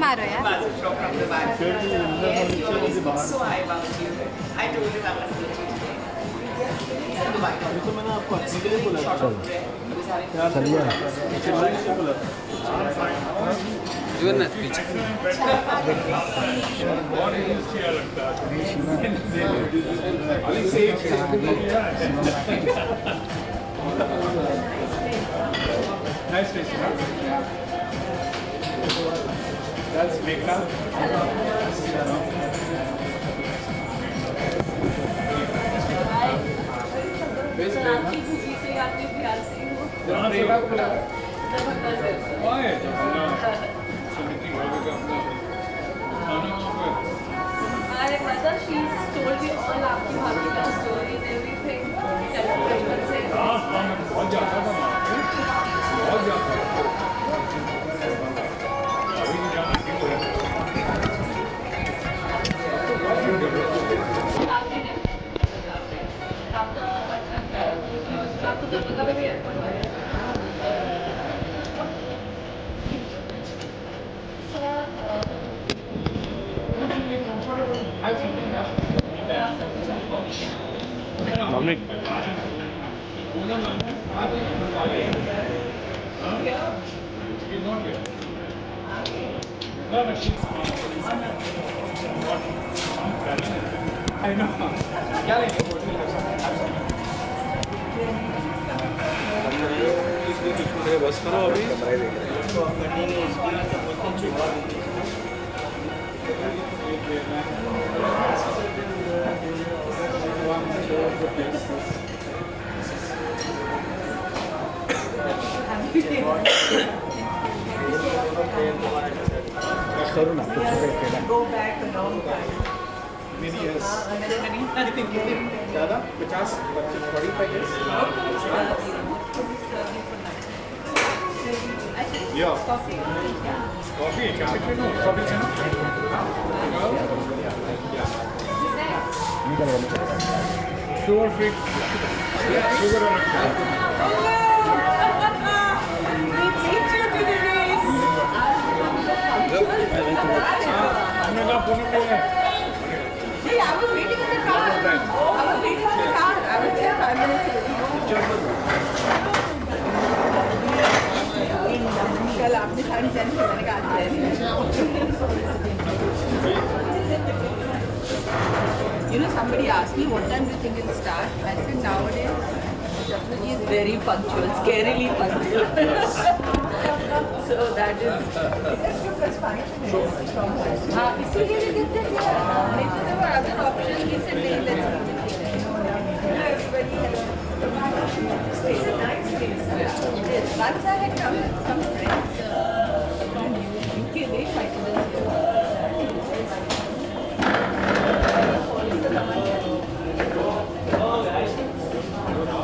आ रहे हैं? Massive shock from the back. Yes, he always speaks so high about you. I told him I'm going to meet you today. He's in Dubai. तो मैंने आपको अच्छी के लिए बोला Short of there. He was having चलिए चिल्लाइए से बोला जुगन्नाथ पीछे Nice face, huh? That's Mekha. आपकी खुशी से आपके प्यार से हो I mother, she's told me all आपकी भाभी का stories, everything. बचपन से बहुत ज़्यादा था बहुत ज़्यादा अभी नहीं जाना क्यों है आपको तो पता भी है Dominic. I know. क्या लेंगे? बस करो अभी करो ना कुछ go back a long time. Many years. I think ज़्यादा 50 45 years. Yeah. coffee. Coffee, cappuccino, cappuccino. Sugar free. Sugar on it. I was waiting in the car. I was there 5 minutes ago. कल आपने साड़ी पहनी थी मैंने कहा आज पहनी You know, somebody asked me what time do you think it'll start? I said nowadays Jasmine is very punctual, scarily punctual. So that is. हाँ इसीलिए we did that. नहीं तो there were other options. We said नहीं let's It's a nice place. Yes, once I had come with some friends from UK, they invited us here.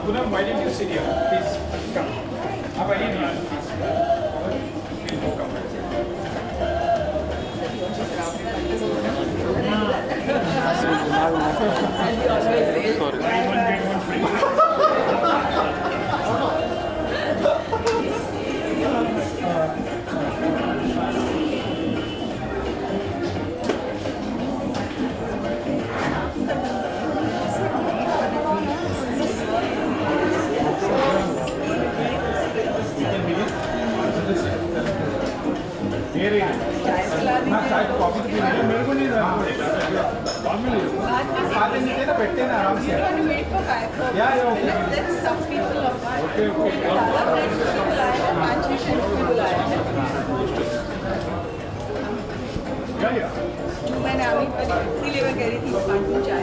Poonam, why didn't you sit here? Please come. Up I need you. Please come. चाय तो coffee तो पीनी है मेरे को नहीं बाद में ले लो साथ में नीचे ना बैठते ना आराम से या okay Let's some people of my okay okay ज़्यादा friends को बुलाया है, 5-6 friends को बुलाया है। या जो मैंने अभी इसीलिए मैं कह रही थी 5 चाय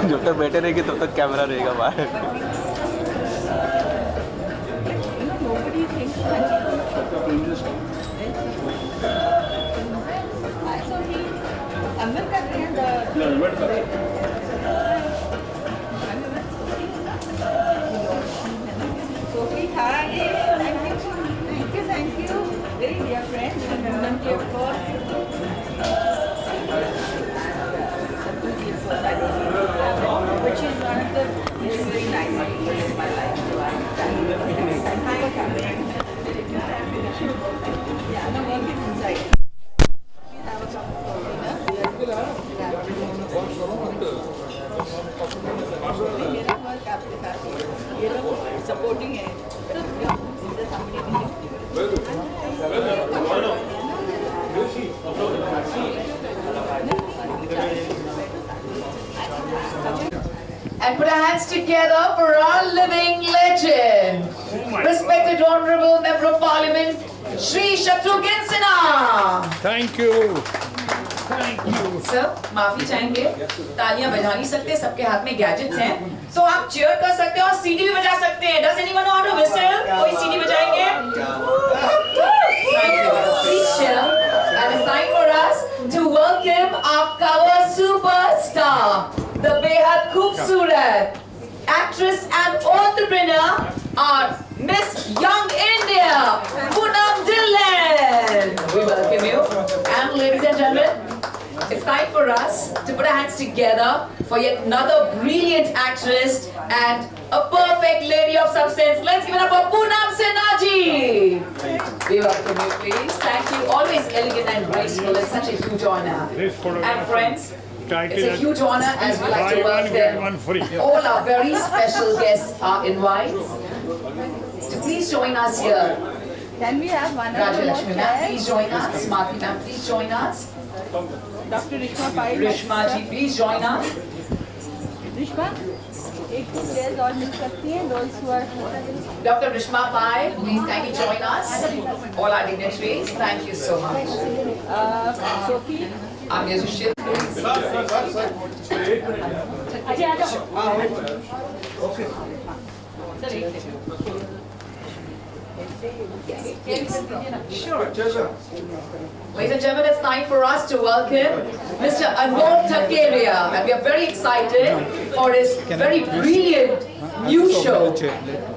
जब तक बैठे रहेंगे तब तक कैमरा रहेगा बाहर Nobody thinks अंदर कर रहे हैं Sophie, hi. Thank you. Very dear friend. Thank you, of course. supporting it. So, is there somebody with you? And put our hands together for our living legend. Respected Honorable Member of Parliament, Shri Shatrughan Sinha. Thank you. Thank you. Sir माफी चाहेंगे, तालियां बजा नहीं सकते, सबके हाथ में gadgets हैं, तो आप चीयर कर सकते हैं और सीडी भी बजा सकते हैं. Does anyone know how to whistle? कोई सीडी बजाएंगे? Thank you. Please chill. And it's time for us to welcome our cover superstar, the Behad Khoobsurat actress and entrepreneur, our Miss Young India, Poonam Dhillon. We welcome you. And ladies and gentlemen, it's time for us to put our hands together for yet another brilliant actress and a perfect lady of substance. Let's give it up for Poonam Sinha ji. We welcome you, please. Thank you. Always elegant and graceful. It's such a huge honor. And friends, it's a huge honor as we like to welcome all our very special guests are invited. So please join us here. Can we have one Raja Lakshmi ma'am, please join us. Smarty ma'am, please join us. Dr. Rishma Pai. Rishma ji, please join us. Rishma, एक दो chairs और मिल सकती हैं, those who are. Dr. Rishma Pai, please kindly join us. All our dignitaries, thank you so much. Sophie. I'm Yazushil. Sure. Ladies and gentlemen, it's time for us to welcome Mr. Anmol Thakeria, and we are very excited for his very brilliant new show.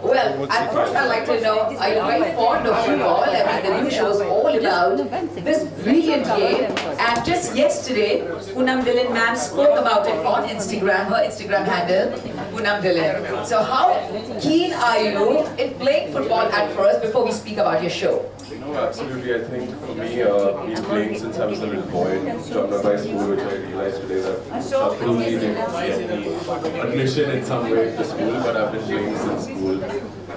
Well, at first I'd like to know, are you very fond of football? I mean, the new show is all about this brilliant game. And just yesterday, Poonam Dhillon ma'am spoke about it on Instagram, her Instagram handle, Poonam Dhillon. So how keen are you in playing football at first before we speak about your show? No, absolutely. I think for me, been playing since I was a little boy. Dropped out of school, which I realized today that probably didn't get the admission in some way to school, but I've been playing since school,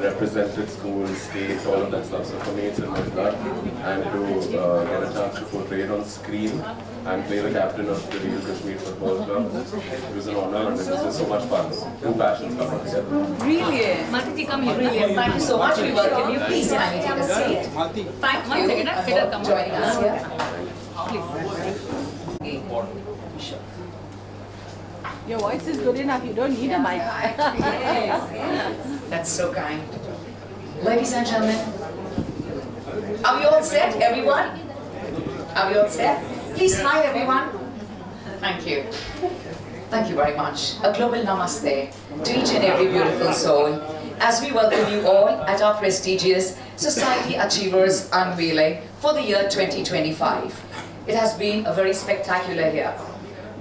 represented school, state, all of that stuff. So for me, it's in my blood, and to get a chance to portray it on screen and play the captain of the Real Kashmir Football Club, it was an honor, and it was just so much fun. Two passions coming together. Brilliant. Brilliant. Thank you so much. We welcome you. Please kindly take a seat. Thank you for joining us here. Your voice is good enough, you don't need a mic. That's so kind. Ladies and gentlemen, are we all set, everyone? Are we all set? Please smile, everyone. Thank you. Thank you very much. A global namaste to each and every beautiful soul as we welcome you all at our prestigious Society Achievers Unveiling for the year 2025. It has been a very spectacular year,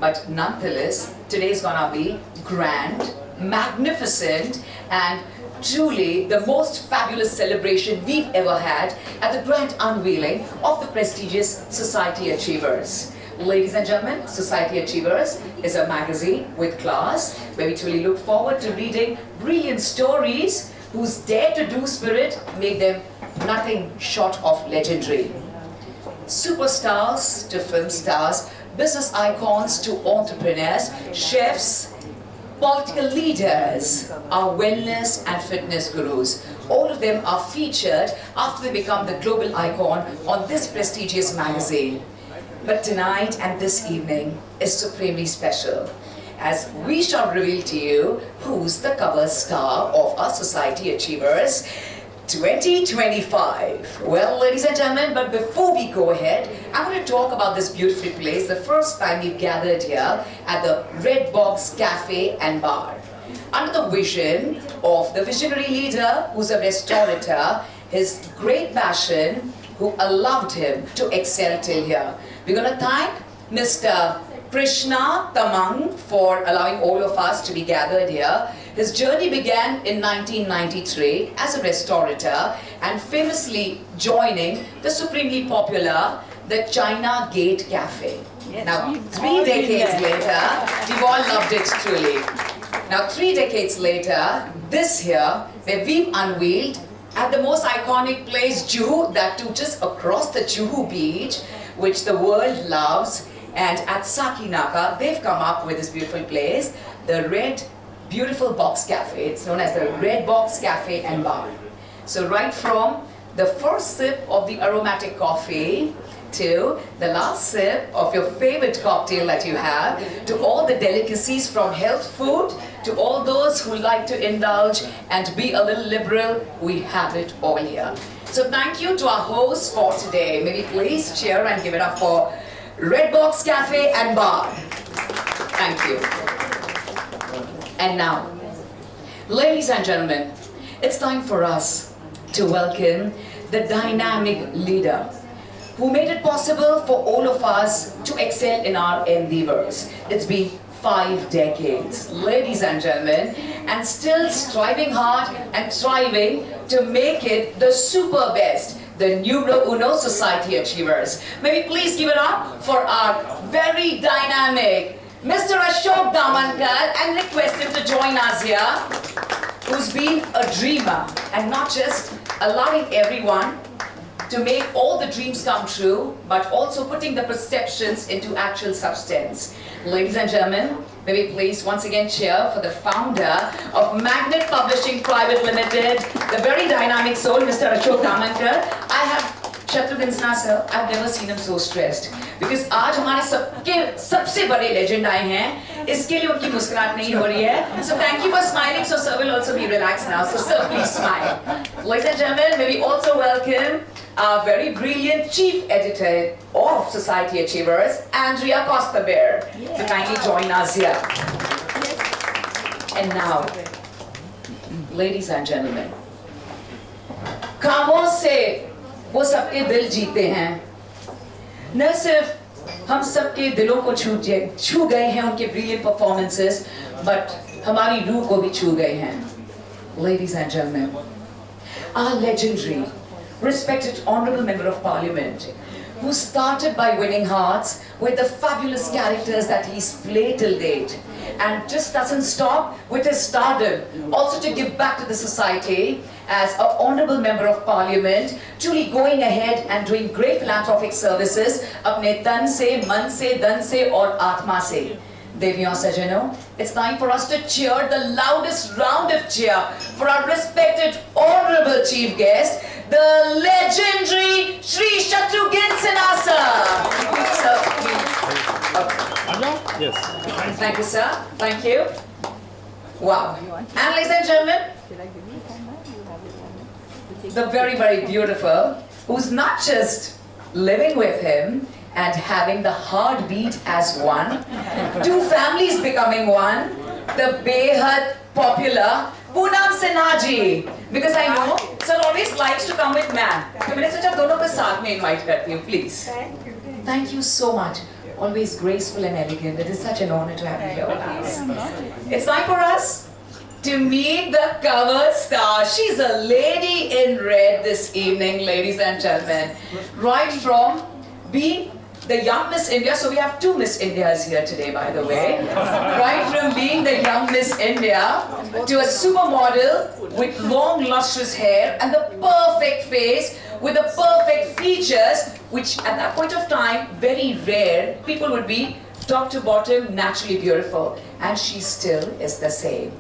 but nonetheless, today is gonna be grand, magnificent, and truly the most fabulous celebration we've ever had at the grand unveiling of the prestigious Society Achievers. Ladies and gentlemen, Society Achievers is a magazine with class where we truly look forward to reading brilliant stories whose dare-to-do spirit made them nothing short of legendary. Superstars to film stars, business icons to entrepreneurs, chefs, political leaders, our wellness and fitness gurus. All of them are featured after they become the global icon on this prestigious magazine. But tonight and this evening is supremely special, as we shall reveal to you who's the cover star of our Society Achievers 2025. Well, ladies and gentlemen, but before we go ahead, I'm going to talk about this beautiful place, the first time we've gathered here at the Red Box Cafe and Bar. Under the vision of the visionary leader who's a restaurateur, his great passion, who allowed him to excel till here. We're going to thank Mr. Krishna Tamang for allowing all of us to be gathered here. His journey began in 1993 as a restaurateur and famously joining the supremely popular the China Gate Cafe. Yes, Now, we've 3 all been decades there. later, we've all loved it truly. Now 3 decades later, this year, where we've unveiled at the most iconic place, Juhu, that touches across the Juhu beach, which the world loves, and at Sakinaka, they've come up with this beautiful place, the Red Beautiful Box Cafe. It's known as the Red Box Cafe and Bar. So right from the first sip of the aromatic coffee to the last sip of your favorite cocktail that you have, to all the delicacies from health food, to all those who like to indulge and be a little liberal, we have it all here. So thank you to our hosts for today. May we please cheer and give it up for Red Box Cafe and Bar. Thank you. And now, ladies and gentlemen, it's time for us to welcome the dynamic leader who made it possible for all of us to excel in our endeavors. It's been 5 decades, ladies and gentlemen, and still striving hard and thriving to make it the super best, the Numero Uno Society Achievers. May we please give it up for our very dynamic Mr. Ashok Damankar, and request him to join us here, who's been a dreamer and not just allowing everyone to make all the dreams come true, but also putting the perceptions into actual substance. Ladies and gentlemen, may we please once again cheer for the founder of Magnet Publishing Private Limited, the very dynamic soul, Mr. Ashok Damankar. I have Shatrughan Sinha sir, I've never seen him so stressed. Because आज हमारे सबसे बड़े legend आए हैं, इसके लिए उनकी मुस्कुराहट नहीं हो रही है. So thank you for smiling. So sir will also be relaxed now. So sir, please smile. Ladies and gentlemen, may we also welcome our very brilliant chief editor of Society Achievers, Andrea Costa-Bear, to kindly join us here. And now, ladies and gentlemen, कामों से वो सबके दिल जीते हैं. न सिर्फ हम सबके दिलों को छू गए हैं उनके brilliant performances, but हमारी रूह को भी छू गए हैं. Ladies and gentlemen, our legendary, respected honorable member of parliament, who started by winning hearts with the fabulous characters that he's played till date, and just doesn't stop with his stardom, also to give back to the society as an honorable member of parliament, truly going ahead and doing great philanthropic services, अपने तन से, मन से, धन से और आत्मा से. Deviyon Sajano, it's time for us to cheer the loudest round of cheer for our respected honorable chief guest, the legendary Shri Shatrughan Sinha sir. Sir, Yes. thank you sir, thank you. Wow. And ladies and gentlemen, the very, very beautiful, who's not just living with him and having the heartbeat as one, 2 families becoming one, the Behad popular Poonam Sinha ji. Because I know sir always likes to come with man. तो मैंने सोचा दोनों को साथ में invite करती हूँ, please. Thank you so much. Always graceful and elegant. It is such an honor to have you here with us. It's time for us to meet the cover star. She's a lady in red this evening, ladies and gentlemen. Right from being the young Miss India, so we have 2 Miss Indias here today, by the way. Right from being the young Miss India to a supermodel with long lustrous hair and the perfect face with the perfect features, which at that point of time, very rare, people would be top to bottom naturally beautiful. And she still is the same.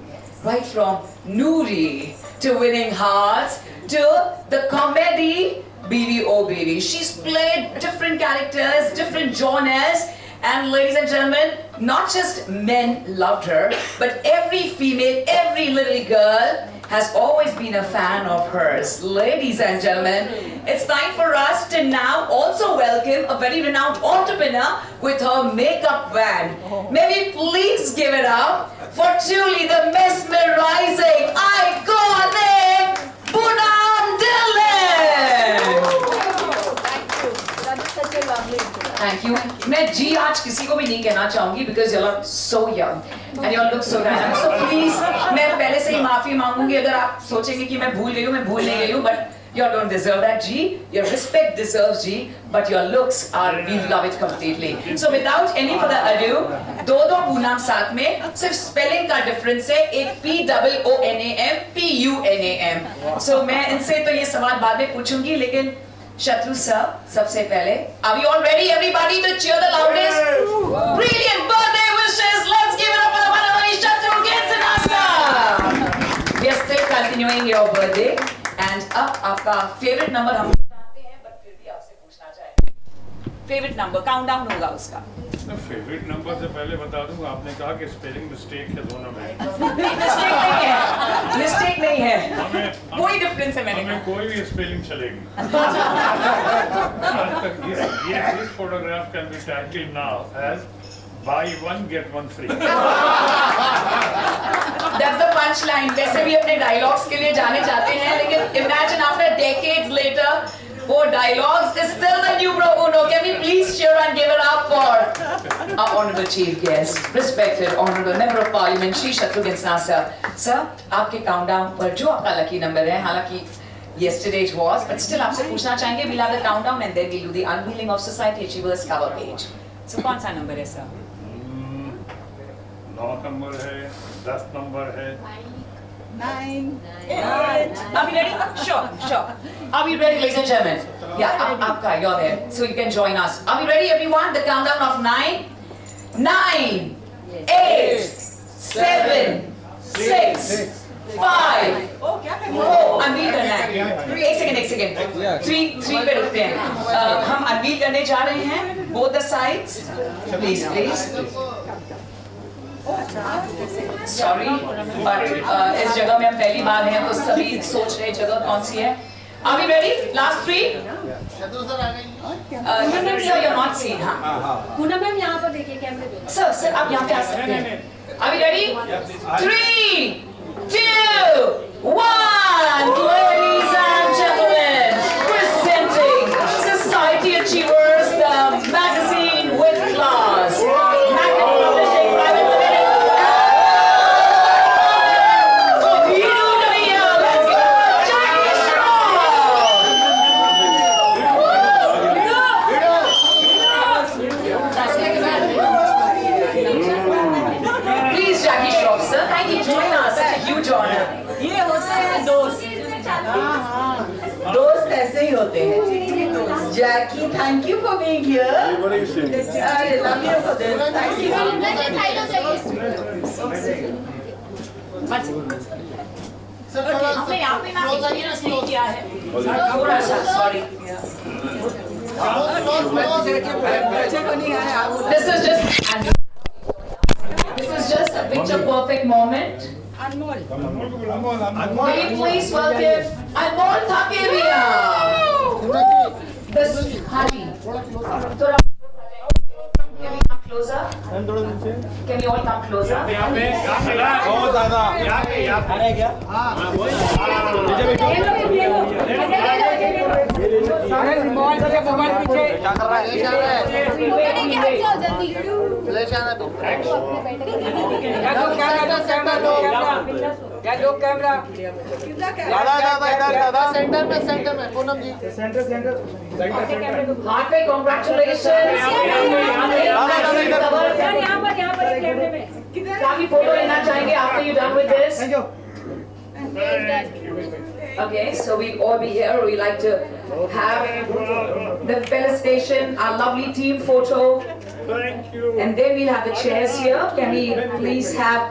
Right from Noori to winning hearts to the comedy Bibi Oh Bibi. She's played different characters, different genres, and ladies and gentlemen, not just men loved her, but every female, every little girl has always been a fan of hers. Ladies and gentlemen, it's time for us to now also welcome a very renowned entrepreneur with her makeup van. May we please give it up for truly the mesmerizing, iconic Poonam Dhillon. Thank you. मैं जी आज किसी को भी नहीं कहना चाहूँगी because you are so young and you all look so dynamic. So please, मैं पहले से ही माफी मांगूंगी अगर आप सोचेंगे कि मैं भूल गई हूँ, but You all don't deserve that, G. Your respect deserves, G. But your looks are, we love it completely. So without any further ado, दो पूनम साथ में, सिर्फ स्पेलिंग का डिफरेंस है, एक POONAM, PUNAM. So मैं इनसे तो ये सवाल बाद में पूछूंगी, लेकिन शत्रु सर सबसे पहले. Are we all ready, everybody, to cheer the loudest? Brilliant birthday wishes. Let's give it up for the one and only Shatru Ginsanasa. We are still continuing your birthday. And अब आपका favourite number हम जानते हैं, but फिर भी आपसे पूछना चाहेंगे. फेवरेट नंबर काउंटडाउन होगा उसका. फेवरेट नंबर से पहले बता दूं, आपने कहा कि स्पेलिंग मिस्टेक है दोनों में. मिस्टेक नहीं है. कोई डिफरेंस है मैंने. हमें कोई भी स्पेलिंग चलेगी. आज तक this photograph can be titled now as buy one get one free. That's the punchline. वैसे भी अपने डायलॉग्स के लिए जाने जाते हैं, लेकिन imagine after decades later, वो dialogues is still the new pro uno. Can we please cheer and give it up for our honorable chief guest, respected honorable member of parliament, Shri Shatru Ginsanasa. Sir, आपके countdown पर जो आपका lucky number है, हालांकि yesterday it was, but still आपसे पूछना चाहेंगे. We'll have the countdown and then we'll do the unveiling of Society Achievers cover page. So कौन सा नंबर है sir? 9 नंबर है, 10 नंबर है. 9. Are we ready? Sure. Are we ready, ladies and gentlemen? Yeah, Aapka, you're there, so you can join us. Are we ready, everyone? The countdown of 9, 8, 7, 6, 5, 4. Unveil करना है. एक second. 3 पे रुकते हैं. हम unveil करने जा रहे हैं. Both the sides. Please. Sorry, but इस जगह में हम पहली बार हैं, तो सभी सोच रहे जगह कौन सी है. Are we ready? Last 3. Sir, you're not seen, हाँ. पूनम मैम यहाँ पर देखिए कैमरे पे. Sir, आप यहाँ पे आ सकते हैं. Are we ready? 3, 2, 1. Ladies and gentlemen, presenting Society Achievers, the magazine with class. Magnet Publishing Private Limited. Let's go, Jackie Shroff. Please, Jackie Shroff, sir, kindly join us. Such a huge honor. ये होते हैं दोस्त. दोस्त ऐसे ही होते हैं. Jackie, thank you for being here. I love you for this. Thank you. हमने यहाँ पे ना एक्सपीरियंस नहीं किया है. थोड़ा सा, sorry. बच्चे को नहीं आया. This is just a picture perfect moment. Anmol. Will you please welcome Anmol Thakeria. This Haji. थोड़ा. Can we come closer? Can you all come closer? Centre में पूनम जी. हाथ पे congratulations. यहाँ पर कैमरे में. काफी फोटो लेना चाहेंगे after you done with this. Okay, so we'll all be here. We like to have the felicitation, our lovely team photo. Thank you. And then we'll have the chairs here. Can we please have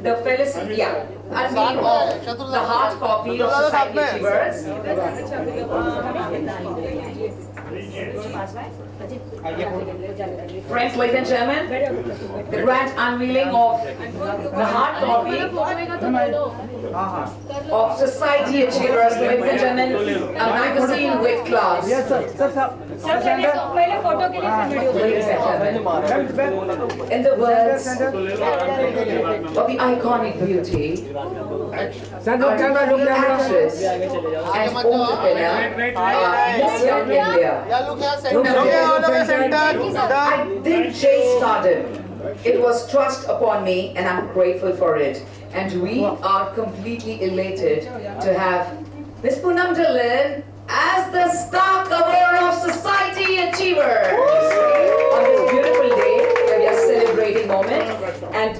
the felicitation? Yeah. Unveil of the hard copy of Society Achievers. Friends, ladies and gentlemen, the grand unveiling of the hard copy of Society Achievers, ladies and gentlemen, a magazine with class. Yes, sir. पहले photo के लिए Ladies and gentlemen, in the words of the iconic beauty, actress and entrepreneur, Miss Young India. I didn't chase stardom. It was thrust upon me and I'm grateful for it. And we are completely elated to have Miss Poonam Dhillon as the star cover of Society Achievers on this beautiful day where we are celebrating moment. And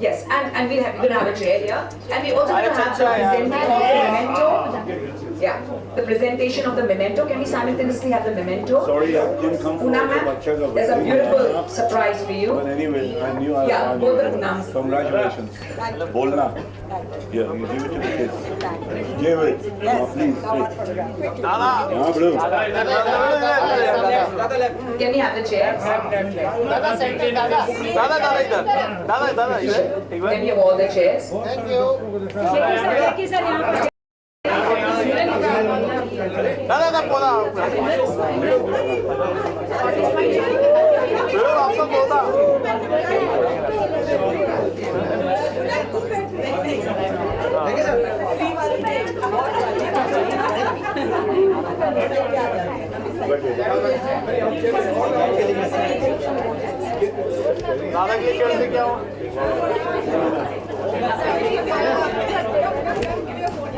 yes, and we're going to have a chair here. And we also going to have the presenting of the memento. Yeah, the presentation of the memento. Can we simultaneously have the memento? Sorry, I didn't come from Poonam ma'am, there's a beautiful surprise for you. But anyway, I knew I Yeah, was both the Poonams. Congratulations. Bolna. Yeah, you give it to the kids. Give it. Now, please. Yeah, bro. Can we have the chairs? Can we have all the chairs? दादा के chair से क्या हो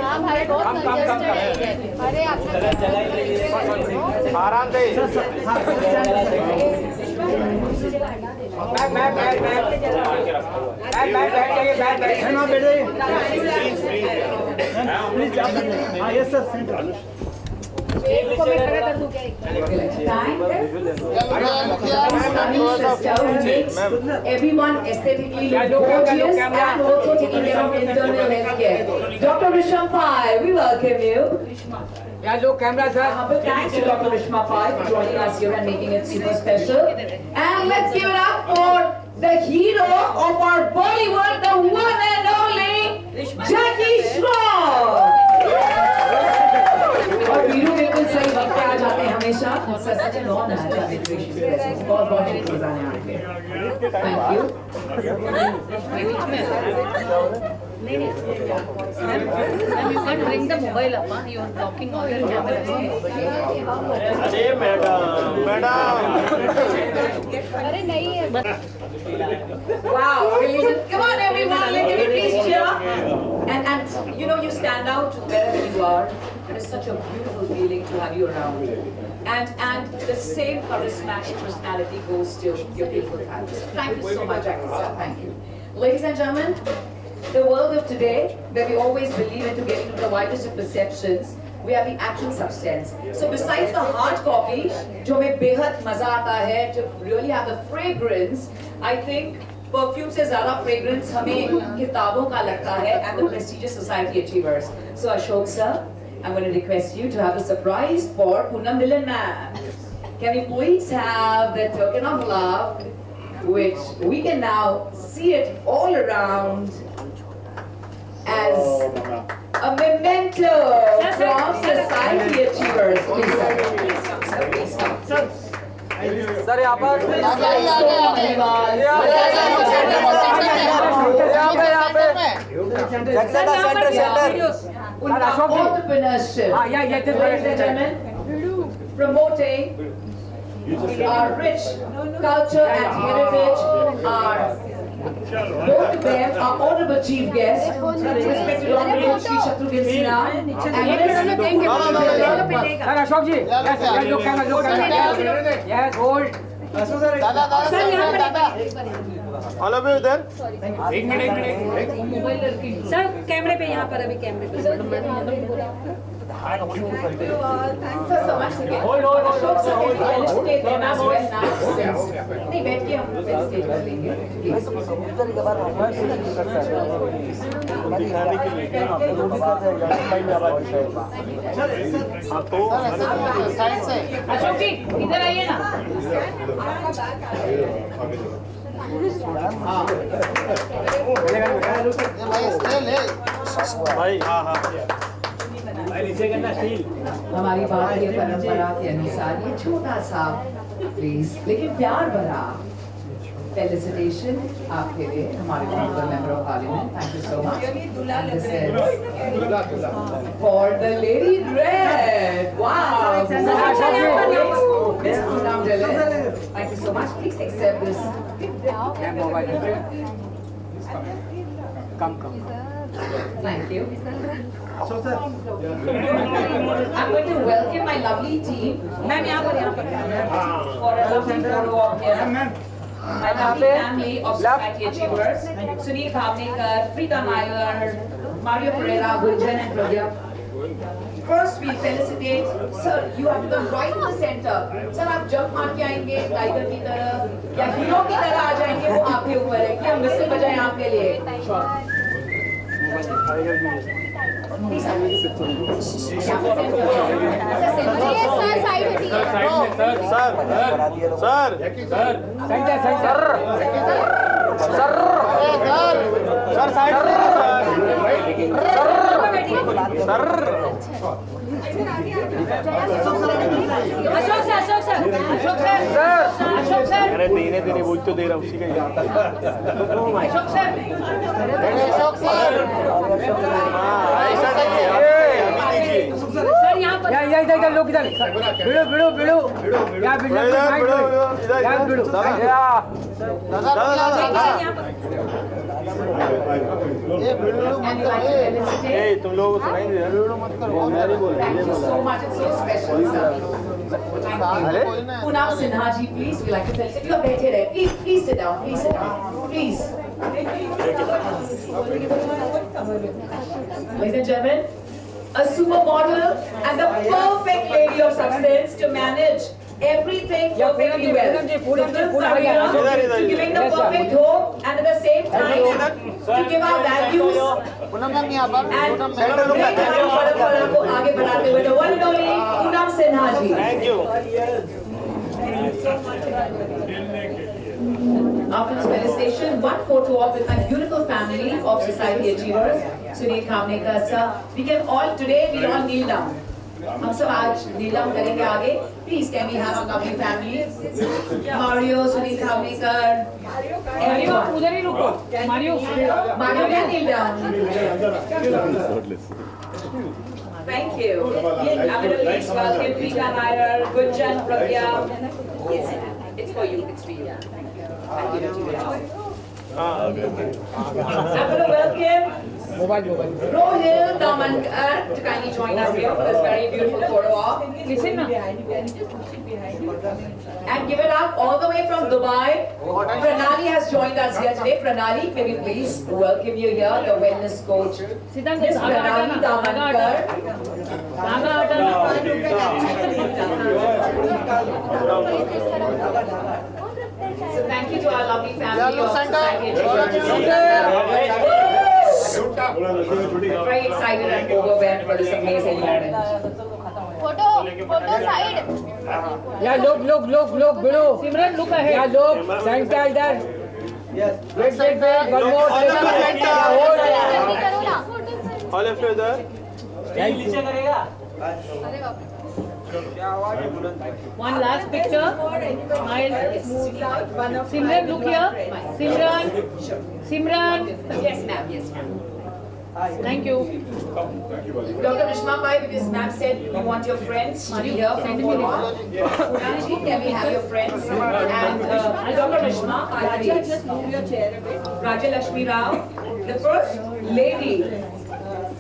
हाँ भाई बहुत congested है अरे आपने आराम से Everyone aesthetically gorgeous and also taking care of internal health care. Dr. Rishma Pai, we welcome you. Humble thanks to Dr. Rishma Pai for joining us here and making it super special. And let's give it up for the hero of our Bollywood, the one and only Jackie Shroff. और वीरू बिल्कुल सही वक्त पे आ जाते हैं हमेशा। सच में बहुत अच्छा है बहुत बहुत शुक्रिया आपके। Thank you. You can't bring the mobile up, huh? You are blocking all your cameras. अरे मैडम अरे नहीं है Wow, really? Come on everyone, let me please cheer. And you know you stand out wherever you are. It is such a beautiful feeling to have you around. And the same charismatic personality goes to your beautiful family. Thank you so much, Jackie sir. Thank you. Ladies and gentlemen, the world of today, where we always believe into getting to the widest of perceptions, we have the actual substance. So besides the hard copy, जो में बेहद मजा आता है, to really have the fragrance, I think perfume से ज़्यादा fragrance हमें किताबों का लगता है and the prestigious Society Achievers. So Ashok sir, I'm going to request you to have a surprise for Poonam Dhillon ma'am. Can we please have the token of love, which we can now see it all around as a memento from Society Achievers. Please, sir. Please come. Sir यहाँ पर Entrepreneurship. Ladies and gentlemen, promoting our rich culture and heritage, both of them are honorable chief guests, respected Honorable Shri Shatrughan Sinha and Ashok ji yes hold all of you इधर sir कैमरे पे यहाँ पर अभी कैमरे पे Thank you so much again. Ashok sir, can you felicitate them as well now? नहीं बैठ के हम felicitate कर लेंगे. अशोक जी इधर आइए ना. भाई हाँ हाँ हमारी भारतीय परंपरा के अनुसार ये छोटा सा प्लीज लेकिन प्यार भरा felicitation आपके लिए हमारे member of parliament. Thank you so much. And this is for the lady in red. Wow. Miss Poonam Dhillon. Thank you so much. Please accept this. come Thank you. I'm going to welcome my lovely team. Ma'am, for a lovely photo op here. My lovely family of Society Achievers. Sunil Khavnekar, Preeta Nair, Mario Pereira, Gunjan and Pragya. First we felicitate, sir, you have to come right in the center. Sir, आप जब मार के आएंगे tiger की तरह या hero की तरह आ जाएंगे वो आपके ऊपर है कि हम मिसल बजाएं आपके लिए. अरे धीरे धीरे बोल तो दे रहा उसी का ही लोग इधर भिड़ो भिड़ो भिड़ो या भिड़ो या भिड़ो तुम लोग सुनाएंगे Thank you so much. It's so special, sir. Punam Sinha ji, please. We like to felicitate you. बैठे रहे. Please sit down. Please sit down. Please. Ladies and gentlemen, a supermodel and the perfect lady of substance to manage everything perfectly well. From the career to giving the perfect hope and at the same time to give our values and great Parampara को आगे बढ़ाते हुए the one and only Punam Sinha ji. Thank you. After this felicitation, one photo op with my beautiful family of Society Achievers, Sunil Khavnekar sir. We can all today we all kneel down. हम सब आज kneel down करेंगे आगे. Please can we have a lovely family? Mario, Sunil Khavnekar, everyone. उधर ही रुको Mario Mario can kneel down. Thank you. I'm going to please welcome Preeta Nair, Gunjan, Pragya. Yes, it's for you. It's for you. Thank you. I'm going to welcome Rohil Damankar to kindly join us here for this very beautiful photo op. Listen now. And give it up all the way from Dubai. Pranali has joined us here today. Pranali, may we please welcome you here, the wellness coach. Miss Pranali Damankar. So thank you to our lovely family of Society Achievers. Very excited and overwhelmed for this amazing moment. Photo side या लोग भिड़ो Simran look है या लोग sanitiser yes wait one more all of you इधर नीचे करेगा One last picture. Smile. Simran, look here. Simran. Yes, ma'am. Yes, ma'am. Thank you. Dr. Rishma Bhai, because ma'am said you want your friends to be here from Goa. Punamji, can we have your friends? And Dr. Rishma, just move your chair a bit. Raja Lakshmi Rao, the first lady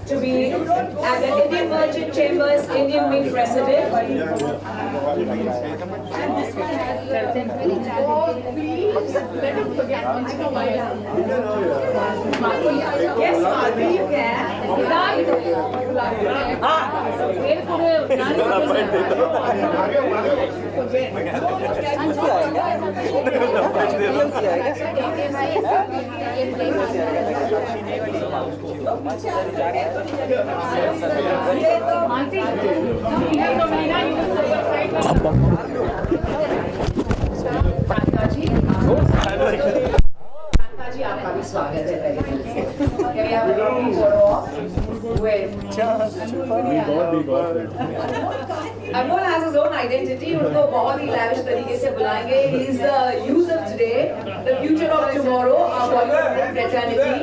to be at the Indian Merchant Chambers Indian Wing President. And this one has please let him forget once in a while. Yes, Madhuri, you can. जी आपका भी स्वागत है पहले दिल से। Can we have a lovely photo op with Anmol has his own identity. उनको बहुत ही lavish तरीके से बुलाएंगे. He is the youth of today, the future of tomorrow, our Bollywood fraternity.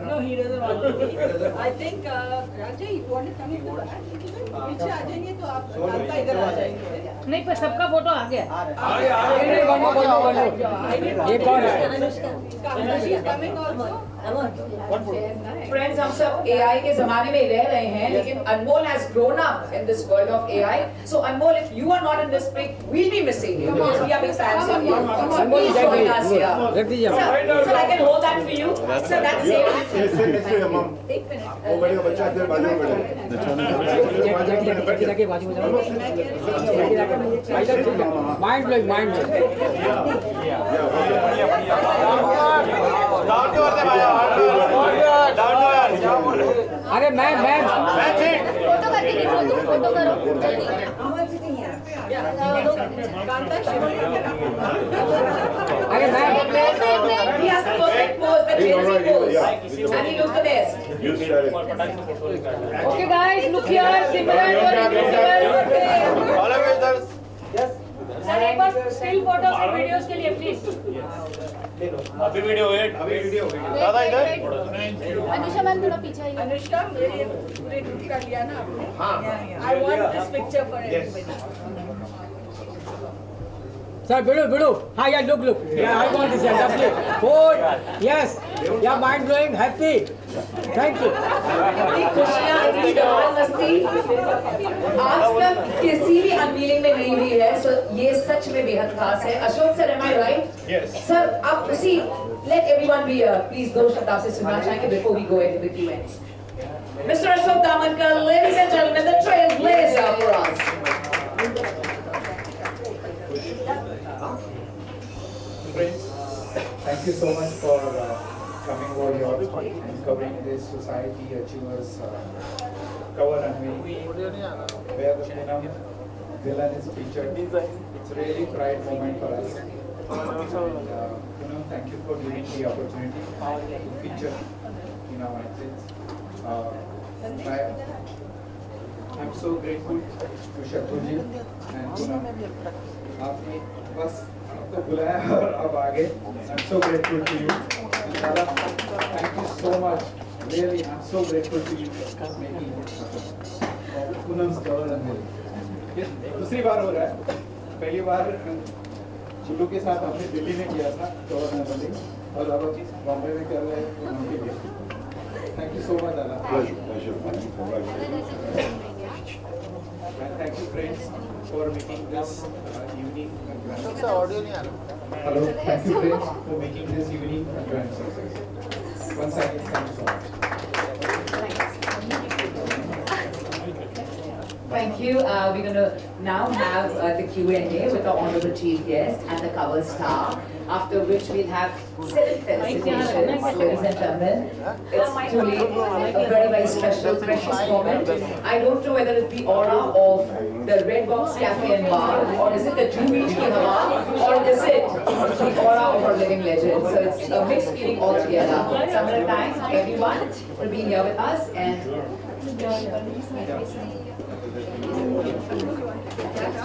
No, he doesn't want to. I think Raja, you want to come into the back? पीछे आ जाएंगे तो आप आपका इधर आ जाएंगे. नहीं पर सबका फोटो आ गया. ये कौन है? Kamla, she is coming also. Friends, हम सब AI के ज़माने में रह रहे हैं, लेकिन Anmol has grown up in this world of AI. So Anmol, if you are not in this pic, we'll be missing you because we are big fans of you. So please join us here. Sir, I can hold that for you. Sir, that's it. एक minute. वो बड़े बच्चा इधर बाजू में बैठे mind blowing mind अरे मैं फोटो करो अरे मैं He has the perfect pose, the Gen Z pose, and he looks the best. You share it. Okay guys, look here, Simran, you are invisible. Sir एक बार स्टिल फोटो और videos के लिए please अभी video wait दादा इधर Anusha ma'am थोड़ा पीछे आइए अनुष्का मेरे पूरे ग्रुप का लिया ना आपने? I want this picture for everybody. Sir, Bidu. Hi, yeah, look. Yeah, I want this. Yeah, lovely. Good. Yes. Yeah, mind blowing. Happy. Thank you. इतनी खुशियाँ, इतनी धमाल मस्ती आज तक किसी भी अनवीलिंग में नहीं हुई है, so ये सच में बेहद खास है. Ashok sir, am I right? Yes. Sir, आप उसी let everyone be here. Please दो शब्द आपसे सुनना चाहेंगे before we go ahead with Q&A. Mr. Ashok Damankar, ladies and gentlemen, the trailblazer for us. Friends, thank you so much for coming over here and covering this Society Achievers cover unveiling where the Poonam villain is featured. It's really pride moment for us. And, Poonam, thank you for giving the opportunity to feature in our athletes. I'm so grateful to Shatruji and Poonam. आपने बस आपको बुलाया और अब आगे. I'm so grateful to you. Dada, thank you so much. Really, I'm so grateful to you for making Poonam's cover unveiling. ये दूसरी बार हो रहा है. पहली बार चुल्लू के साथ हमने दिल्ली में किया था cover unveiling और अब बॉम्बे में कर रहे हैं पूनम के लिए. Thank you so much, Dada. Pleasure. Congratulations. And thank you, friends, for making this evening a grand success. Hello, thank you, friends, for making this evening a grand success. Once again, thank you so much. Thank you. We're going to now have the Q&A with our honorable chief guest and the cover star. After which we'll have 7 felicitations, ladies and gentlemen. It's truly a very, very special, precious moment. I don't know whether it's the aura of the Red Box Cafe and Bar, or is it the Jew Beach Ki Hawa, or is it the aura of our living legend. So it's a mixed feeling altogether. So I'm going to thank everyone for being here with us and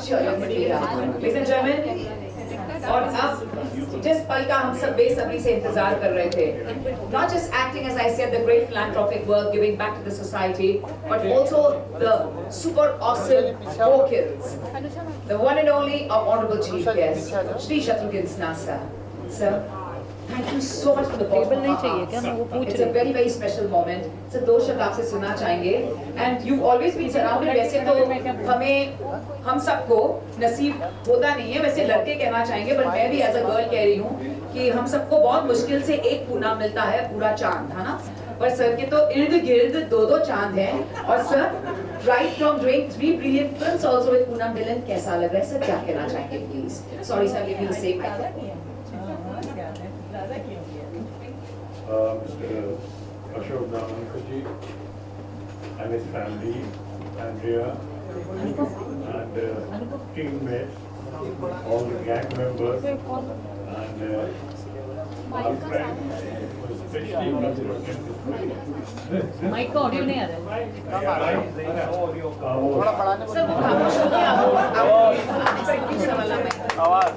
sure, ladies and gentlemen, और अब जिस पल का हम सब बेसब्री से इंतजार कर रहे थे, not just acting as I said the great philanthropic work giving back to the society, but also the super awesome vocals, the one and only our honorable chief guest, Shri Shatrughan Sinha sir. Sir, thank you so much for the bottom of our hearts. It's a very, very special moment. So दो शब्द आपसे सुनना चाहेंगे. And you've always been surrounded. वैसे तो हम सबको नसीब होता नहीं है. वैसे लड़के कहना चाहेंगे, but मैं भी as a girl कह रही हूँ कि हम सबको बहुत मुश्किल से एक पूनम मिलता है पूरा चांद, है ना? पर सर के तो इर्द गिर्द दो चांद हैं. और sir, right from doing 3 brilliant films also with Poonam Villain, कैसा लग रहा है सर? क्या कहना चाहेंगे please? Sorry sir, give me the same mic. Mr. Ashok Damankar ji and his family, Andrea and teammates, all the gang members and our friends, especially mic का audio नहीं आ रहा है सर वो खामोश हो गया आवाज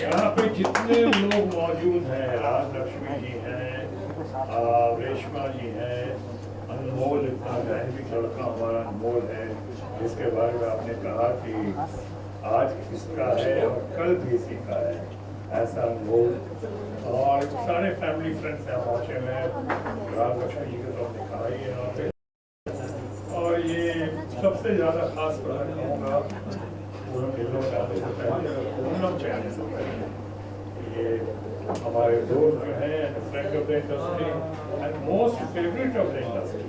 यहाँ पे जितने लोग मौजूद हैं, राजलक्ष्मी जी हैं, रेशमा जी हैं, अनमोल, इतना दैनिक लड़का हमारा अनमोल है, जिसके बारे में आपने कहा कि आज किसका है और कल भी इसी का है, ऐसा लोग और सारे फैमिली फ्रेंड्स यहाँ पहुँचे हुए हैं। राजलक्ष्मी जी का तो हमने कहा ही है यहाँ पे। और ये सबसे ज़्यादा खास बात कहूँगा पूनम ढिल्लों का पूनम चैनल से पहले ये हमारे दोस्त जो हैं friend of the industry and most favourite of the industry.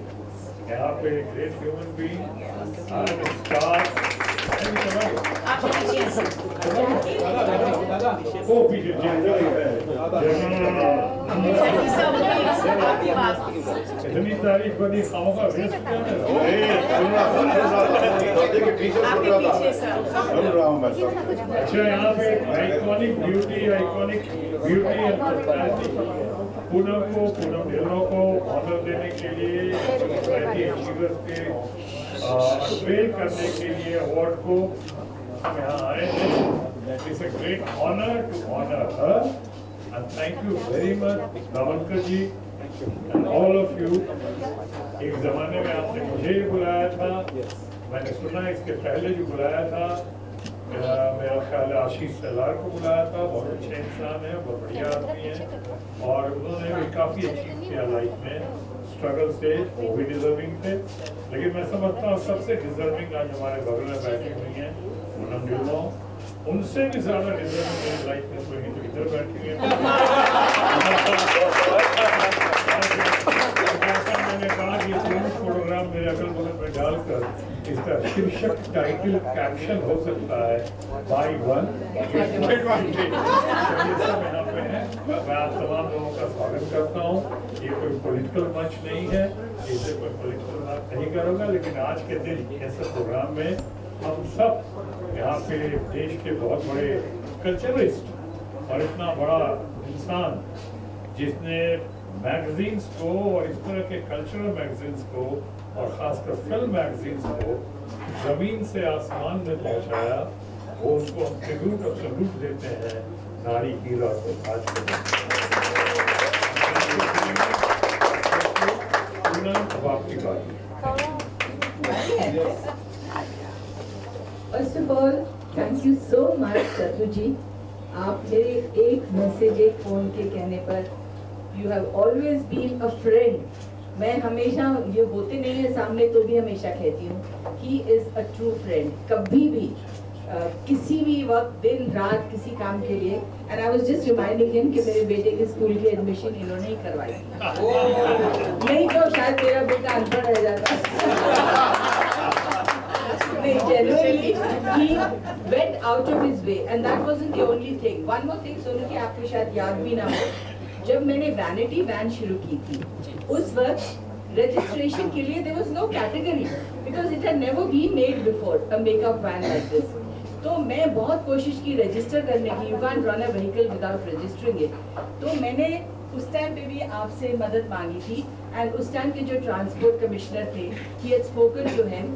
यहाँ पे great human being and star वो पीछे इतनी तारीफ बनी खामोखा वेस्ट अच्छा यहाँ पे आइकॉनिक ब्यूटी पूनम ढिल्लों को ऑनर देने के लिए सोसाइटी अचीवर्स के अनवेल करने के लिए अवार्ड को हम यहाँ आए हैं। It's a great honor to honor her and thank you very much Ravalkar ji and all of you। एक जमाने में आपने मुझे बुलाया था, मैंने सुना इसके पहले जो बुलाया था मेरा ख्याल आशीष सलार को बुलाया था। बहुत अच्छे इंसान है, बहुत बढ़िया आदमी है और उन्होंने भी काफ़ी अचीव किया लाइफ में। स्ट्रगल से वो भी डिजर्विंग थे, लेकिन मैं समझता हूँ सबसे डिजर्विंग आज हमारे बगल में बैठी हुई हैं पूनम ढिल्लों। उनसे भी ज़्यादा डिजर्विंग मेरी लाइफ में कोई नहीं, तो इधर बैठी हुई मैंने कहा कि प्रोग्राम मेरे अगल बगल में डालकर इसका शीर्षक टाइटल कैप्शन हो सकता है बाई वन। यहाँ पे है, मैं आप तमाम लोगों का स्वागत करता हूँ। ये कोई पॉलिटिकल मंच नहीं है, इससे कोई पॉलिटिकल बात नहीं करूँगा, लेकिन आज के दिन ऐसे प्रोग्राम में हम सब यहाँ पे देश के बहुत बड़े कल्चरिस्ट और इतना बड़ा इंसान जिसने मैगजीन्स को और इस तरह के कल्चरल मैगजीन्स को और ख़ासकर फिल्म मैगजीन्स को ज़मीन से आसमान में पहुंचाया, वो उनको हम ट्रिब्यूट और सल्यूट देते हैं नारी हीरा को आज के दिन। अब आपकी बात। First of all, thank you so much, Satu ji. आप मेरे एक मैसेज एक फोन के कहने पर You have always been a friend. मैं हमेशा ये होते नहीं है सामने तो भी हमेशा कहती हूँ He is a true friend. कभी भी किसी भी वक्त दिन रात किसी काम के लिए and I was just reminding him कि मेरे बेटे के स्कूल की एडमिशन इन्होंने ही करवाई नहीं तो शायद मेरा बेटा अनपढ़ रह जाता। Generally, he went out of his way, and that wasn't the only thing. One more thing, Sonu की आपको शायद याद भी ना हो, जब मैंने वैनिटी वैन शुरू की थी, उस वक्त रजिस्ट्रेशन के लिए there was no category because it had never been made before a makeup van like this. तो मैं बहुत कोशिश की रजिस्टर करने की, you can't run a vehicle without registering it. तो मैंने उस टाइम पे भी आपसे मदद मांगी थी and उस टाइम के जो ट्रांसपोर्ट कमिश्नर थे he had spoken to him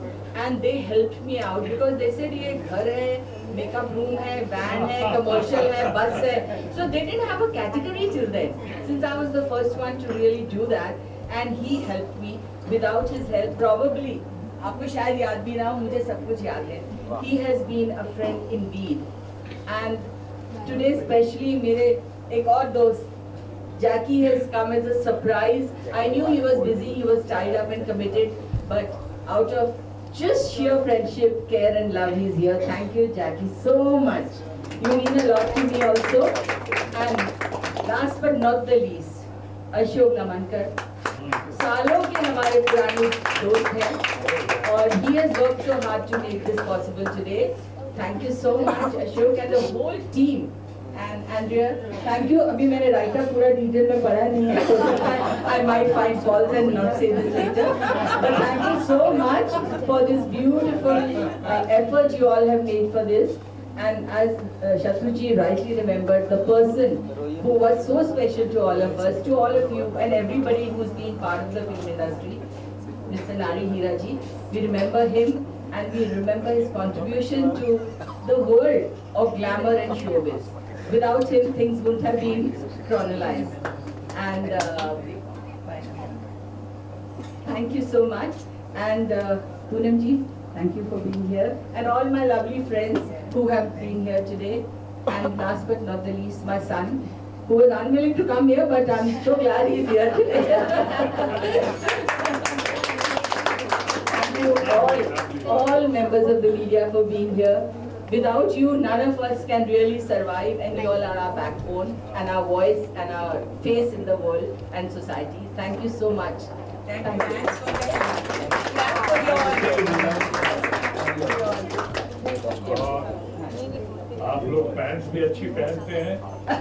and they helped me out because they said ये घर है, मेकअप रूम है, वैन है, कमर्शियल है, बस है, so they didn't have a category till then since I was the first one to really do that and he helped me. Without his help probably आपको शायद याद भी ना हो, मुझे सब कुछ याद है। He has been a friend indeed and today especially मेरे एक और दोस्त Jackie has come as a surprise. I knew he was busy, he was tied up and committed, but out of just sheer friendship, care and love, he's here. Thank you, Jackie, so much. You mean a lot to me also. And last but not the least, Ashok Namankar. सालों के हमारे पुराने दोस्त हैं और he has worked so hard to make this possible today. Thank you so much, Ashok and the whole team. And Andrea, thank you. अभी मैंने writer पूरा डिटेल में पढ़ा नहीं है, so I might find faults and not say this later. But thank you so much for this beautiful effort you all have made for this. And as Shatruji rightly remembered, the person who was so special to all of us, to all of you, and everybody who's been part of the film industry, Mr. Nari Hira ji, we remember him and we remember his contribution to the world of glamour and showbiz. Without him, things wouldn't have been chronologized. And thank you so much. And Poonam ji, thank you for being here. And all my lovely friends who have been here today. And last but not the least, my son, who was unwilling to come here, but I'm so glad he's here today. Thank you all members of the media for being here. Without you, none of us can really survive, and you all are our backbone and our voice and our face in the world and society. Thank you so much. Thank you. आप लोग pants भी अच्छी पहनते हैं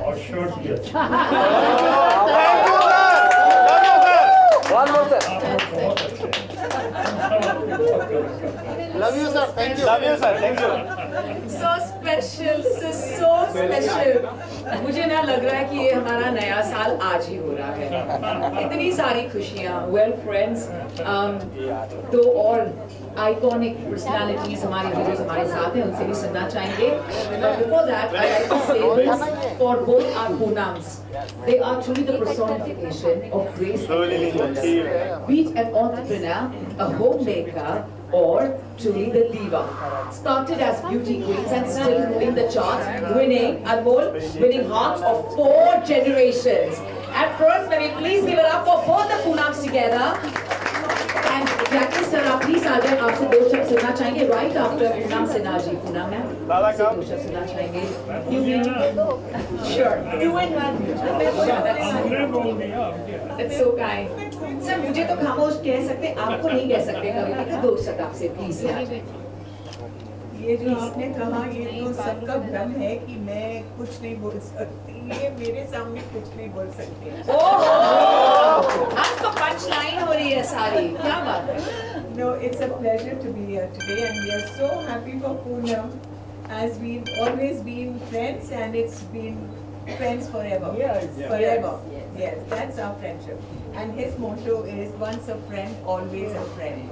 और shirts भी अच्छी बहुत अच्छे Love you, sir. Thank you. Love you, sir. Thank you. So special, this is so special. मुझे ना लग रहा है कि ये हमारा नया साल आज ही हो रहा है। इतनी सारी खुशियाँ। Well, friends, दो और iconic personalities हमारे हीरोज हमारे साथ हैं, उनसे भी सुनना चाहेंगे। But before that, I like to say this for both our Poonams. They are truly the personification of grace and elegance. Be it an entrepreneur, a homemaker, or truly the diva. Started as beauty queens and still ruling the charts, winning hearts of 4 generations. At first, may we please give it up for both the Poonams together. And Jackie sir, आप please आ जाए, आपसे 2 शब्द सुनना चाहेंगे right after Poonam Sinha जी. Poonam ma'am, आपसे 2 शब्द सुनना चाहेंगे. You will? Sure. You and one. That's so kind. Sir मुझे तो खामोश कह सकते, आपको नहीं कह सकते कभी भी, 2 शब्द आपसे प्लीज. ये जो आपने कहा ये तो सबका भ्रम है कि मैं कुछ नहीं बोल सकती, ये मेरे सामने कुछ नहीं बोल सकती. आज तो पंच लाइन हो रही है सारी, क्या बात है. No, it's a pleasure to be here today and we are so happy for Poonam as we've always been friends and it's been friends forever. Yes. Forever. Yes, that's our friendship. And his motto is once a friend, always a friend.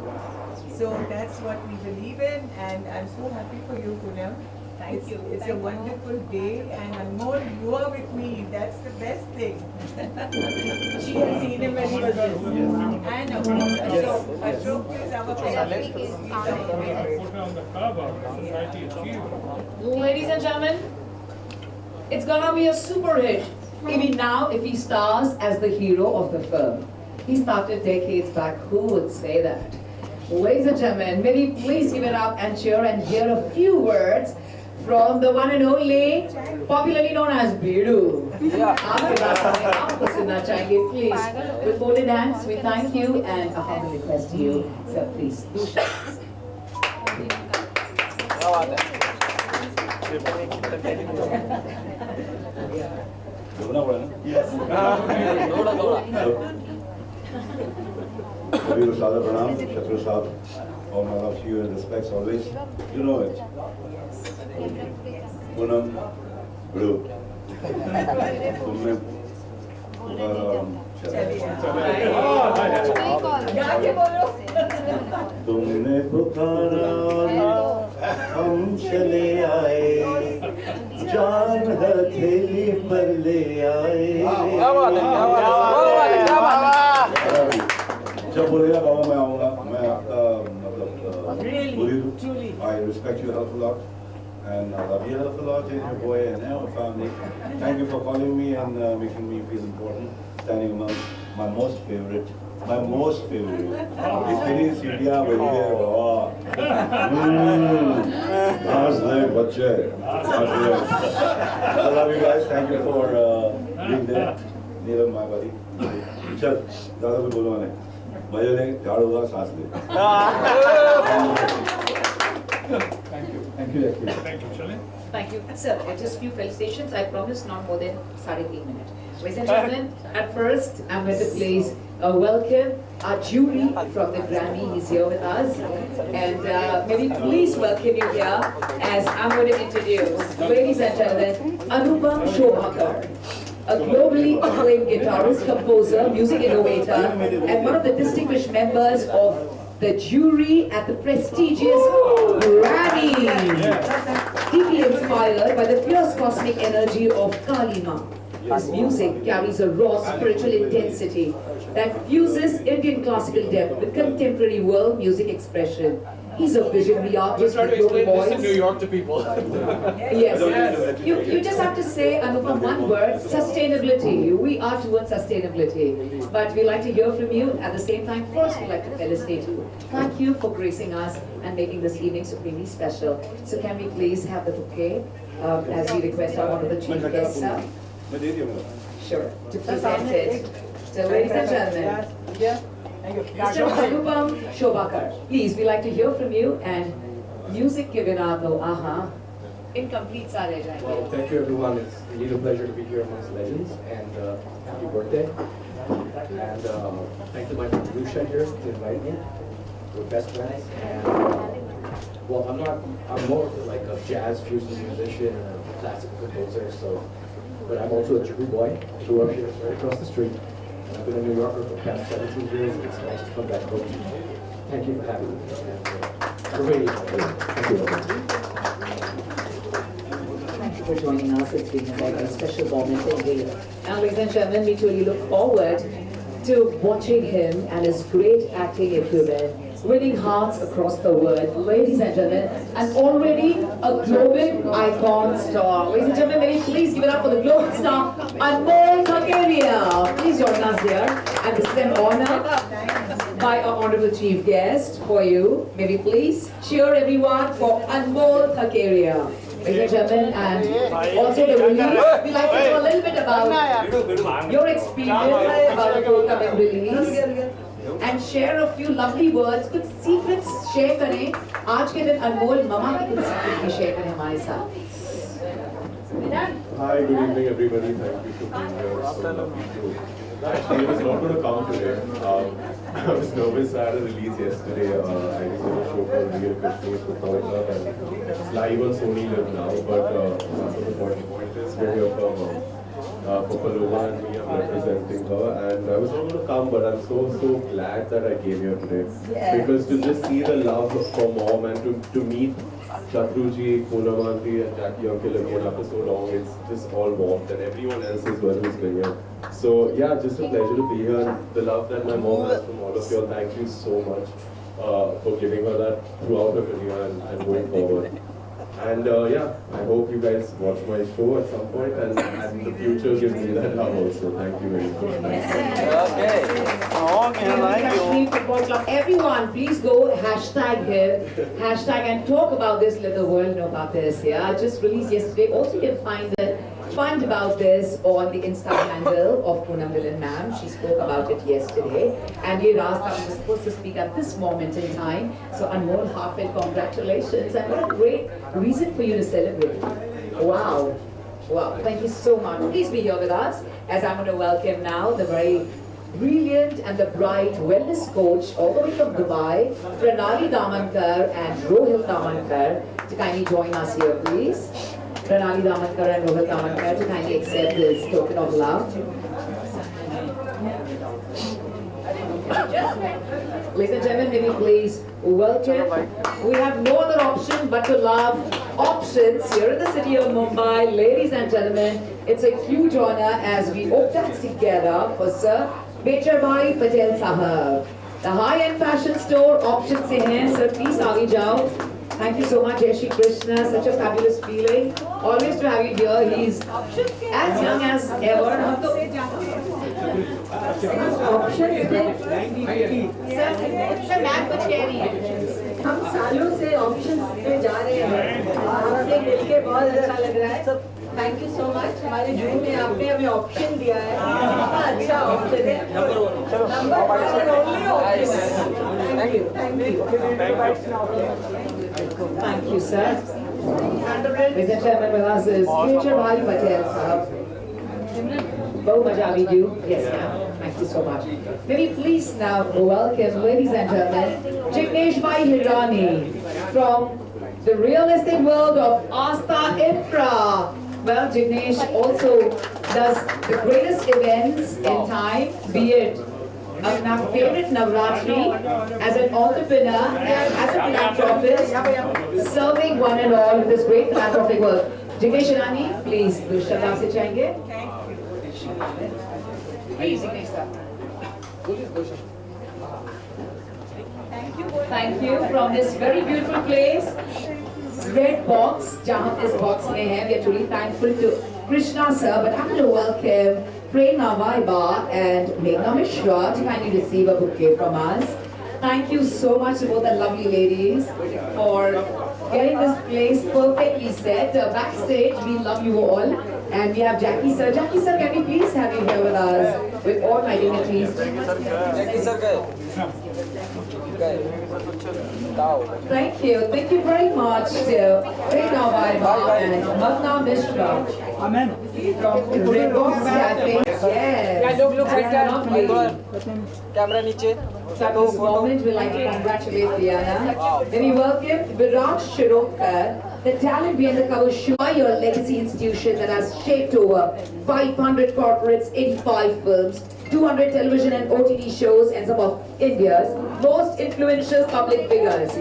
So that's what we believe in and I'm so happy for you, Poonam. Thank you. It's a wonderful day and I'm more you are with me. That's the best thing. She has seen him when he was this. And of course Ashok. Ashok is our favorite. He's our favorite. put on the cover society achieved. Ladies and gentlemen, it's gonna be a super hit. Even now, if he stars as the hero of the film. He started decades back. Who would say that? Ladies and gentlemen, may we please give it up and cheer and hear a few words from the one and only, popularly known as Bidu. आपके पास हमें आपको सुनना चाहेंगे, please. With folded hands, we thank you and a humble request to you, sir, please. Do shots. बोलना पड़ा ना? सभी को सादर प्रणाम, शत्रु साहब और my love to you and respects always. You know it. Poonam, Bidu. तुमने तुमने पुकारा हम चले आए, जान हथेली पर ले आए. जब बोलेगा बाबा मैं आऊँगा, मैं आपका मतलब I respect you a lot and I love you a lot and your boy and our family. Thank you for calling me and making me feel important. Standing among my most favorite. इतनी सीढ़ियाँ बनी है, वाह. आज ले बच्चे. I love you guys. Thank you for being there. Neelam, my buddy. चल, ज़्यादा कुछ बोलना नहीं. मजे ले, झाड़ू हुआ, सांस ले. Thank you. Thank you, Chale. Thank you. Sir, just few felicitations. I promise not more than 3.5 minutes. Ladies and gentlemen, at first, I'm going to please welcome our jury from the Grammy. He's here with us. And maybe please welcome you here as I'm going to introduce, ladies and gentlemen, Anupam Shobhakar. A globally acclaimed guitarist, composer, music innovator, and one of the distinguished members of the jury at the prestigious Grammy. Deeply inspired by the fierce cosmic energy of Kali Ma, his music carries a raw spiritual intensity that fuses Indian classical depth with contemporary world music expression. He's a visionary artist with global voice. York to people. Yes. You just have to say, Anupam, one word, sustainability. We are towards sustainability. But we like to hear from you. At the same time, first we'd like to felicitate you. Thank you for gracing us and making this evening supremely special. So can we please have the bouquet as we request our one of the chief guests now? Sure. To present it. So ladies and gentlemen, Mr. Anupam Shobhakar, please, we like to hear from you and music given out though, incomplete sa reh jayenge. Well, thank you everyone. It's indeed a pleasure to be here amongst legends, and happy birthday. And thank you my friend Lucia here to invite me. We're best friends, and well, I'm more of like a jazz fusion musician and a classical composer, so, but I'm also a Jew boy. I grew up here right across the street. I've been a New Yorker for the past 17 years, and it's nice to come back home. Thank you for having me. And, thank you. Thank you for joining us. It's been a very special moment indeed. Now, ladies and gentlemen, we truly look forward to watching him and his great acting acumen, winning hearts across the world. Ladies and gentlemen, and already a global icon star. Ladies and gentlemen, may we please give it up for the global star, Anmol Thakeria. Please join us here. And this is an honor by our honorable chief guest for you. May we please cheer everyone for Anmol Thakeria. Ladies and gentlemen, and also the release. We'd like to know a little bit about your experience about the forthcoming release. And share a few lovely words, कुछ secrets share करें. आज के दिन अनमोल मामा की कुछ secrets भी share करें हमारे साथ. Hi, good evening everybody. Thank you for being here. So lovely to. Actually, I was not going to come today. I was nervous. I had a release yesterday. I did a show called Real Kashmir Football Club, and it's live on Sony Live now. But that's not the point. The point is we're here for Paloma and me. I'm representing her, and I was not going to come, but I'm so glad that I came here today. Yes. Because to just see the love for mom and to meet Shatruji, Poonamanti and Jackie Uncle again after so long, it's just all warmth, and everyone else as well who's been here. So yeah, just a pleasure to be here, and the love that my mom has from all of you all, thank you so much for giving her that throughout her career and going forward. And yeah, I hope you guys watch my show at some point, and in the future give me that love also. Thank you very much. Okay. Everyone, please go hashtag him, hashtag and talk about this. Let the world know about this. Yeah, just released yesterday. Also, you can find about this on the Insta handle of Poonam Dhillon ma'am. She spoke about it yesterday, and we asked that we were supposed to speak at this moment in time. So Anmol, heartfelt congratulations, and what a great reason for you to celebrate. Wow. Wow, thank you so much. Please be here with us as I'm going to welcome now the very brilliant and the bright wellness coach all the way from Dubai, Pranali Damankar and Rohil Damankar, to kindly join us here, please. Pranali Damankar and Rohil Damankar to kindly accept this token of love. Ladies and gentlemen, may we please welcome. We have no other option but to love options here in the city of Mumbai. Ladies and gentlemen, it's a huge honor as we open together for Sir Bechabhai Patel Sahab. The high-end fashion store options se hain. Sir, please aage jao. Thank you so much, Jai Shri Krishna. Such a fabulous feeling. Always to have you here. He's as young as ever. Option sir ma'am कुछ कह रही है. हम सालों से option पे जा रहे हैं. आपसे मिलके बहुत अच्छा लग रहा है. Thank you so much. हमारे जून में आपने हमें ऑप्शन दिया है. अच्छा ऑप्शन है. Number 1 only option. Thank you. Thank you, sir. Ladies and gentlemen, with us is Bechabhai Patel Sahab. Bahut maja aa gayi. Yes, ma'am. Thank you so much. May we please now welcome, ladies and gentlemen, Jignesh Bhai Hirani from the real estate world of Asta Infra. Well, Jignesh also does the greatest events in time, be it my favorite Navratri, as an entrepreneur, as a philanthropist, serving one and all in this great philanthropic work. Jignesh Hirani, please, Shraddha se chahenge. Please, Jignesh sir. Thank you from this very beautiful place, Red Box. जहाँ इस box में है, we are truly thankful to Krishna sir, but I'm going to welcome Prerna Vaiba and Meghna Mishra to kindly receive a bouquet from us. Thank you so much to both the lovely ladies for getting this place perfectly set. Backstage, we love you all. And we have Jackie sir. Jackie sir, can we please have you here with us with all my dignitaries? Jackie sir, thank you. Thank you very much to Prerna Vaiba and Meghna Mishra. Amen. From Red Box Cafe. Yes. Look, camera niche. At this moment, we'd like to congratulate Diana. Then we welcome Virat Shirokar, the talent behind the cover show, your legacy institution that has shaped over 500 corporates, 85 films, 200 television and OTT shows, and some of India's most influential public figures.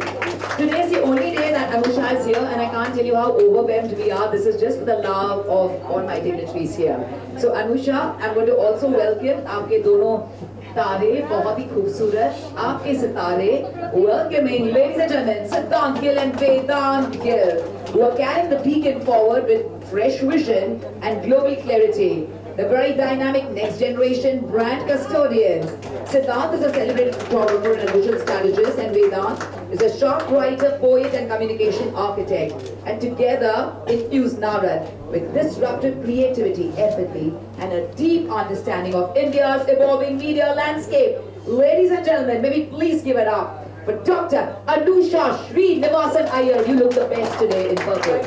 Today is the only day that Anusha is here, and I can't tell you how overwhelmed we are. This is just for the love of all my dignitaries here. So Anusha, I'm going to also welcome आपके दोनों तारे बहुत ही खूबसूरत आपके सितारे welcoming ladies and gentlemen Siddhant Gill and Vedant Gill who are carrying the beacon forward with fresh vision and global clarity. The very dynamic next generation brand custodians. Siddhant is a celebrated photographer and visual strategist, and Vedant is a sharp writer, poet and communication architect. And together infuse Narad with disruptive creativity, empathy and a deep understanding of India's evolving media landscape. Ladies and gentlemen, may we please give it up for Dr. Anusha Srinivasan Iyer. You look the best today in purple.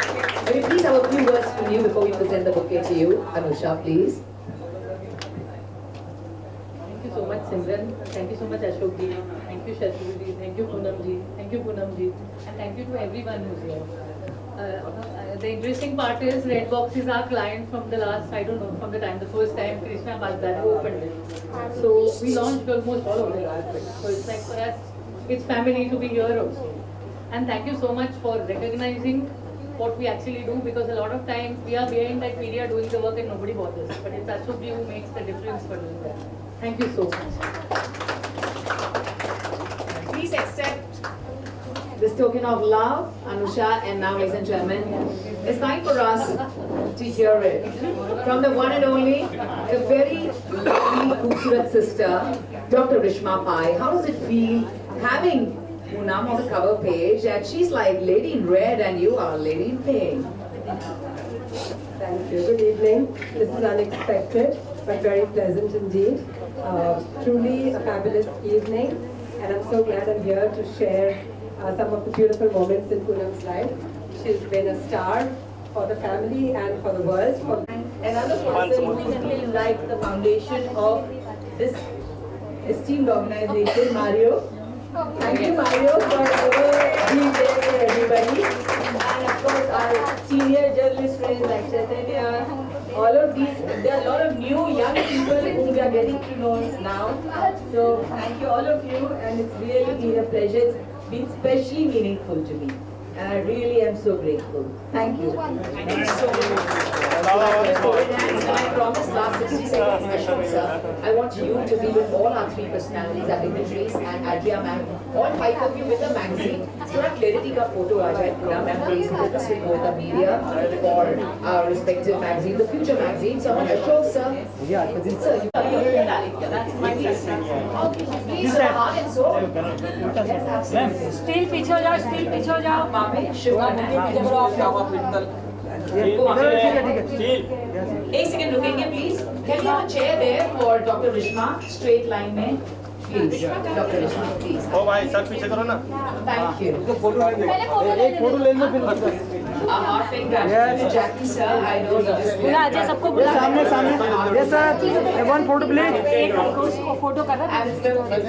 May we please have a few words from you before we present the bouquet to you. Anusha, please. Thank you so much, Simran. Thank you so much, Ashok ji. Thank you, Shatru ji. Thank you, Poonam ji. Thank you, Poonam ji. And thank you to everyone who's here. The interesting part is Red Box is our client from the last, I don't know, from the time, the first time Krishna Bajbani opened it. So we launched almost all over the world. So it's like for us, it's family to be here also. And thank you so much for recognizing what we actually do, because a lot of times we are behind that media doing the work and nobody bothers. But it's Ashok ji who makes the difference for doing that. Thank you so much. Please accept this token of love, Anusha, and now, ladies and gentlemen, it's time for us to hear it from the one and only, the very lovely, Khoobsurat sister, Dr. Rishma Pai. How does it feel having Poonam on the cover page, and she's like lady in red and you are lady in pink? Thank you. Good evening. This is unexpected, but very pleasant indeed. Truly a fabulous evening, and I'm so glad I'm here to share some of the beautiful moments in Poonam's life. She's been a star for the family and for the world. Another person who is like the foundation of this esteemed organization, Mario. Thank you, Mario, for being there for everybody. And of course, our senior journalist friends like Chaitanya, all of these, there are a lot of new young people whom we are getting to know now. So thank you all of you, and it's really been a pleasure. It's been especially meaningful to me. And I really am so grateful. Thank you. Thank you so much. And I promised last 60 seconds, Ashok sir, I want you to be with all our three personalities, our dignitaries and Adria ma'am, all five of you with a magazine. So that clarity ka photo aa jaye, Poonam ma'am, please with us with both the media for our respective magazine, the future magazine. So I want Ashok sir, sir, that's my piece. Please, sir, heart and soul. Yes, absolutely. Still पीछे हो जाओ, still पीछे हो जाओ. वहाँ पे शिवा एक second रुकेंगे please. Can we have a chair there for Dr. Rishma? Straight line में, please. Dr. Rishma, please. ओ भाई सर पीछे करो ना. Thank you. एक फोटो ले लो फिर. A heartfelt gratitude to Jackie sir. I know you just बुला अजय सबको बुला. सामने. Yes sir. One photo please. एक उसको फोटो कर रहा है. And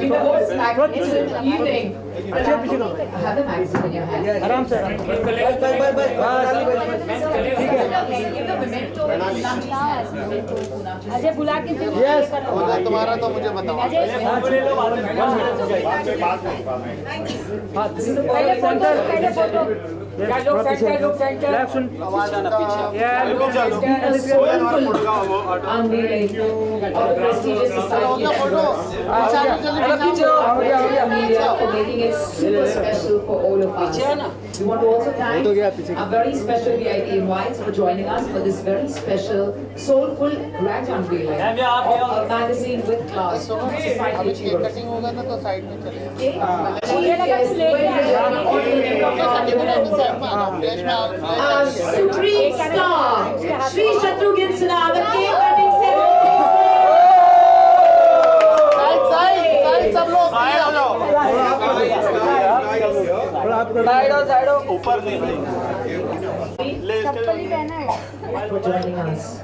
in the most magnificent evening. अच्छा पीछे करो. Have the magazine in your hand. आराम से. ठीक है. Give the memento. अजय बुला के फिर. Yes. तुम्हारा तो मुझे बताओ. ले लो पहले फोटो. क्या लोग set unveiling of the prestigious society awards. Media for making it super special for all of us. We want to also thank our very special VIP invites for joining us for this very special, soulful, grand unveiling of a magazine with class, Society Achievers. Supreme Star, Shri Shatrughan Sinawat के cutting ऊपर नहीं for joining us.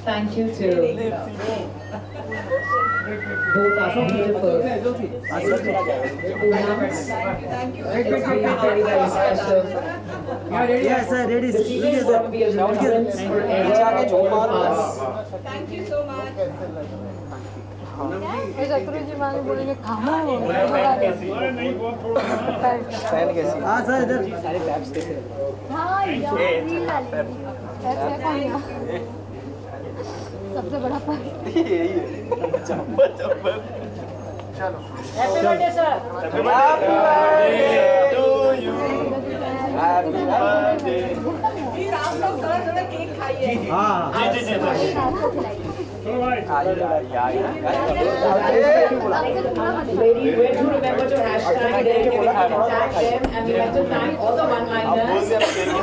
Thank you to both our beautiful Poonams. It's been very, very special. Yes, sir, ready. This evening is going to be a remembrance forever of all of us. Thank you so much. शत्रु जी माने बोलेंगे खाना हो हाँ sir इधर हाँ सबसे बड़ा part happy birthday sir happy birthday to you happy birthday आप लोग थोड़ा केक खाइए हाँ जी Ladies, we do remember to hashtag them, and we like to thank all the one-liners.